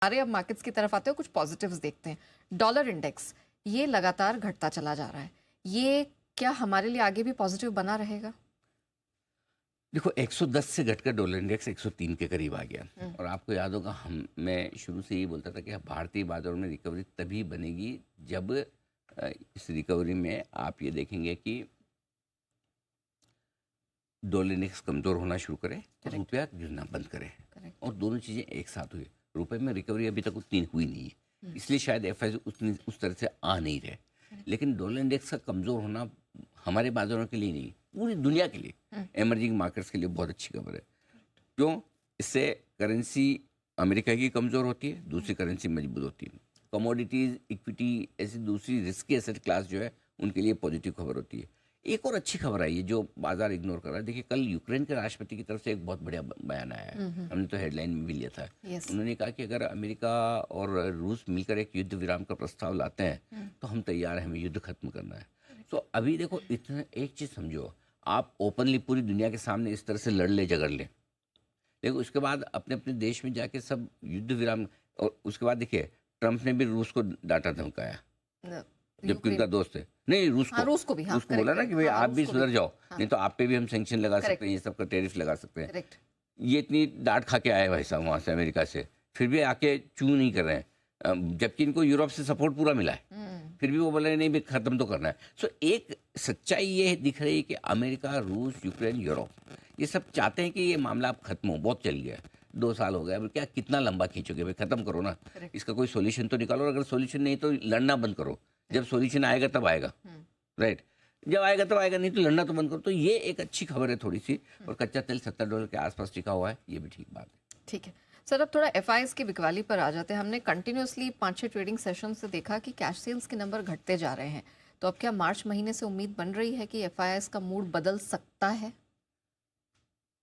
सारे अब मार्केट्स की तरफ आते हैं, कुछ पॉजिटिव्स देखते हैं। डॉलर इंडेक्स ये लगातार घटता चला जा रहा है, ये क्या हमारे लिए आगे भी पॉजिटिव बना रहेगा? देखो 110 से घटकर डॉलर इंडेक्स 103 के करीब आ गया। हम्म, और आपको याद होगा मैं शुरू से यही बोलता था कि भारतीय बाजारों में रिकवरी तभी बनेगी जब इस रिकवरी में आप ये देखेंगे कि डॉलर इंडेक्स कमज़ोर होना शुरू करे और करेक्ट, रुपया गिरना बंद करे। करेक्ट। और दोनों चीज़ें एक साथ हुई। रुपए में रिकवरी अभी तक उतनी हुई नहीं है, हम्म, इसलिए शायद एफआई उतनी उस तरह से आ नहीं रहे। करेक्ट, लेकिन डॉलर इंडेक्स का कमज़ोर होना हमारे बाजारों के लिए नहीं, पूरी दुनिया के लिए, हम्म, एमर्जिंग मार्केट्स के लिए बहुत अच्छी खबर है। क्यों? इससे करेंसी अमेरिका की कमज़ोर होती है, दूसरी करेंसी मजबूत होती है। कमोडिटीज़, इक्विटी, ऐसी दूसरी रिस्की एसेट क्लास जो है उनके लिए पॉजिटिव खबर होती है। एक और अच्छी खबर आई है जो बाजार इग्नोर कर रहा है। देखिए, कल यूक्रेन के राष्ट्रपति की तरफ से एक बहुत बढ़िया बयान आया है, हमने तो हेडलाइन में भी लिया था। यस। उन्होंने कहा कि अगर अमेरिका और रूस मिलकर एक युद्ध विराम का प्रस्ताव लाते हैं तो हम तैयार हैं, हमें युद्ध खत्म करना है। तो अभी देखो, इतना एक चीज़ समझो, आप ओपनली पूरी दुनिया के सामने इस तरह से लड़ ले झगड़ लें, लेकिन उसके बाद अपने अपने देश में जाके सब युद्ध विराम, और उसके बाद देखिए ट्रंप ने भी रूस को डांटा धमकाया, जबकि उनका दोस्त है। नहीं, रूस हाँ, को रूस को भी, हाँ, रूस को बोला ना कि भाई आप भी सुधर जाओ, हाँ, नहीं तो आप पे भी हम सैंक्शन लगा करेक्ट, सकते हैं, ये सब का टैरिफ लगा सकते हैं। करेक्ट। ये इतनी डांट खा के आए भाई साहब वहाँ से, अमेरिका से, फिर भी आके चू नहीं कर रहे हैं। जबकि इनको यूरोप से सपोर्ट पूरा मिला है, फिर भी वो बोले नहीं भी खत्म तो करना है। सो एक सच्चाई ये दिख रही है कि अमेरिका, रूस, यूक्रेन, यूरोप ये सब चाहते हैं कि ये मामला अब खत्म हो। बहुत चल गया, 2 साल हो गए, अब क्या कितना लंबा खींचोगे भाई, खत्म करो ना। करेक्ट। इसका कोई सोल्यूशन तो निकालो, और अगर सोल्यूशन नहीं तो लड़ना बंद करो। जब सोल्यूशन आएगा तब आएगा, राइट, जब आएगा तब आएगा, नहीं तो लड़ना तो बंद करो। तो ये एक अच्छी खबर है थोड़ी सी। और कच्चा तेल $70 के आसपास टिका हुआ है, ये भी ठीक बात है। ठीक है सर, अब थोड़ा एफआईएस की बिकवाली पर आ जाते हैं। हमने कंटिन्यूसली 5-6 ट्रेडिंग सेशन से देखा कि कैश सेल्स के नंबर घटते जा रहे हैं, तो अब क्या मार्च महीने से उम्मीद बन रही है कि एफआईएस का मूड बदल सकता है?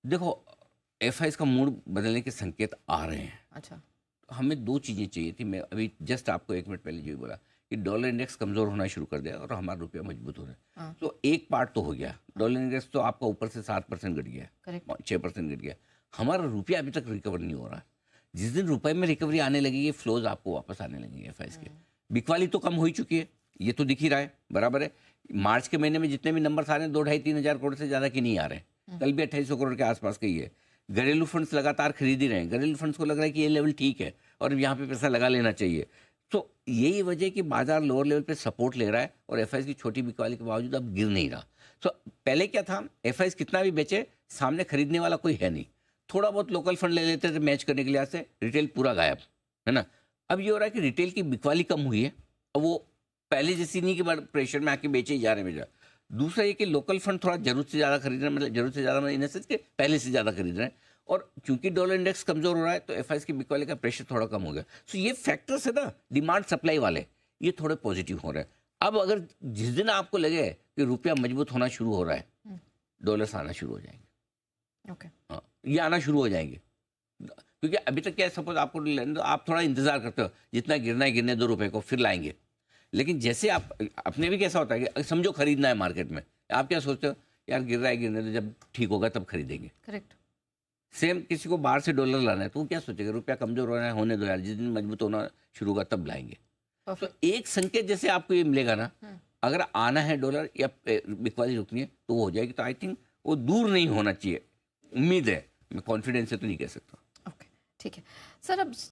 देखो, एफआईएस का मूड बदलने के संकेत आ रहे हैं। अच्छा। हमें 2 चीज़ें चाहिए थी। मैं अभी जस्ट आपको 1 मिनट पहले जो भी बोला कि डॉलर इंडेक्स कमज़ोर होना शुरू कर दिया और हमारा रुपया मजबूत हो रहा है। हाँ, तो एक पार्ट तो हो गया, डॉलर इंडेक्स तो आपका ऊपर से 7% घट गया, करेक्ट। 6% घट गया। हमारा रुपया अभी तक रिकवर नहीं हो रहा है। जिस दिन रुपए में रिकवरी आने लगेगी, फ्लोज आपको वापस आने लगेंगे एफआईएस के। बिकवाली तो कम हो ही चुकी है, ये तो दिख ही रहा है, बराबर है। मार्च के महीने में जितने भी नंबर आ रहे हैं, 2-2.5-3 हज़ार करोड़ से ज़्यादा की नहीं आ रहे हैं। कल भी 2800 करोड़ के आसपास का ही है। घरेलू फंड्स लगातार खरीद ही रहे हैं, घरेलू फंड्स को लग रहा है कि ये लेवल ठीक है और यहाँ पे पैसा लगा लेना चाहिए। तो यही वजह है कि बाजार लोअर लेवल पे सपोर्ट ले रहा है और एफआईएस की छोटी बिकवाली के बावजूद अब गिर नहीं रहा। तो पहले क्या था, एफआईएस कितना भी बेचे, सामने खरीदने वाला कोई है नहीं। थोड़ा बहुत लोकल फंड ले लेते थे मैच करने के लिए, से रिटेल पूरा गायब, है ना। अब ये हो रहा है कि रिटेल की बिकवाली कम हुई है और वो पहले जैसी नहीं कि बड़े प्रेशर में आके बेचे ही जा रहे हैं। दूसरा ये कि लोकल फंड थोड़ा जरूरत से ज़्यादा खरीद रहे हैं, मतलब जरूरत से ज़्यादा इन सेंस कि पहले से ज़्यादा खरीद रहे हैं। और क्योंकि डॉलर इंडेक्स कमजोर हो रहा है तो एफआईएस की बिकवाली का प्रेशर थोड़ा कम हो गया। सो ये फैक्टर्स है ना, डिमांड सप्लाई वाले, ये थोड़े पॉजिटिव हो रहे हैं। अब अगर जिस दिन आपको लगे कि रुपया मजबूत होना शुरू हो रहा है, डॉलर्स आना शुरू हो जाएंगे। ओके। हाँ, ये आना शुरू हो जाएंगे। क्योंकि अभी तक क्या, सपोज आपको तो आप थोड़ा इंतजार करते हो, जितना गिरना है गिरने दो, रुपए को फिर लाएंगे। लेकिन जैसे आप अपने भी कैसा होता है कि समझो खरीदना है मार्केट में, आप क्या सोचते हो, यार गिर रहा है गिरने दो, जब ठीक होगा तब खरीदेंगे। करेक्ट। सेम किसी को बाहर से डॉलर लाना है तो वो क्या सोचेगा, रुपया कमजोर हो रहा है, होने दो यार, जिस दिन मजबूत होना शुरू होगा तब लाएंगे। तो एक संकेत जैसे आपको ये मिलेगा ना, अगर आना है डॉलर या बिकवाली रुकनी है तो वो हो जाएगी। तो आई थिंक वो दूर नहीं होना चाहिए, उम्मीद है। मैं कॉन्फिडेंस से तो नहीं कह सकता। ओके, ठीक है सर। अब